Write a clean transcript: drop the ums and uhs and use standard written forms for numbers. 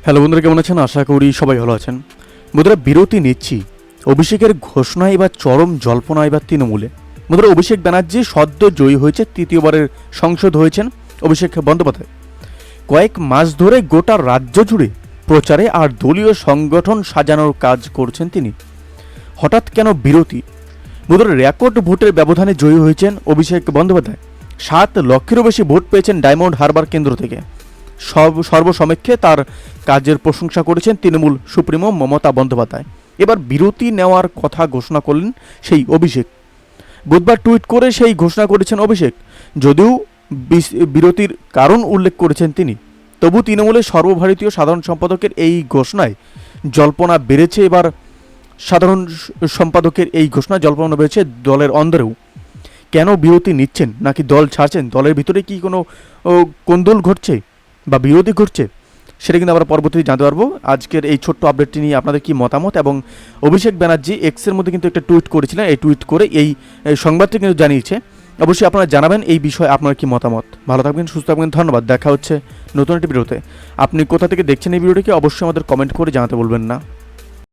Hello বন্ধুরা, কেমন আছেন? আশা করি সবাই ভালো আছেন। বন্ধুরা, বিরতি নিচ্ছি। অভিষেকের ঘোষণা এবার চরম জল্পনা এবার তৃণমূলে। বন্ধুরা, অভিষেক ব্যানার্জি সদ্য জয়ী হয়েছে, তৃতীয়বারের সংসদ হয়েছেন অভিষেক বন্দ্যোপাধ্যায়। কয়েক মাস ধরে গোটা রাজ্য জুড়ে প্রচারে আর দলীয় সংগঠন সাজানোর কাজ করছেন তিনি। হঠাৎ কেন বিরতি? বন্ধুরা, রেকর্ড ভোটের ব্যবধানে জয়ী হয়েছেন অভিষেক বন্দ্যোপাধ্যায়। 7 লক্ষেরও বেশি ভোট পেয়েছেন ডায়মন্ড হারবার কেন্দ্র থেকে। সর্বসমক্ষে তার কাজের প্রশংসা করেছেন তৃণমূল সুপ্রিমো মমতা বন্দ্যোপাধ্যায়। এবার বিরতি নেওয়ার কথা ঘোষণা করলেন সেই অভিষেক। বুধবার টুইট করে সেই ঘোষণা করেছেন অভিষেক। যদিও বিরতির কারণ উল্লেখ করেছেন তিনি, তবু তৃণমূলের সর্বভারতীয় সাধারণ সম্পাদকের এই ঘোষণায় জল্পনা বেড়েছে। এবার সাধারণ সম্পাদকের এই ঘোষণা জল্পনা বেড়েছে দলের অন্দরেও। কেন বিরতি নিচ্ছেন, নাকি দল ছাড়ছেন, দলের ভিতরে কি কোনো কোন্দল ঘটছে বা বিরোধী ঘটছে, সেটা কিন্তু আমরা পরবর্তীতে জানতে পারবো। আজকের এই ছোট্ট আপডেটটি নিয়ে আপনাদের কি মতামত, এবং অভিষেক ব্যানার্জি এক্সের মধ্যে কিন্তু একটা টুইট করেছিলেন, এই টুইট করে এই সংবাদটি কিন্তু জানিয়েছে। অবশ্যই আপনারা জানাবেন এই বিষয়ে আপনার কি মতামত। ভালো থাকবেন, সুস্থ থাকবেন, ধন্যবাদ। দেখা হচ্ছে নতুন একটি ভিডিওতে। আপনি কোথা থেকে দেখছেন এই ভিডিওটিকে অবশ্যই আমাদের কমেন্ট করে জানাতে বলবেন না।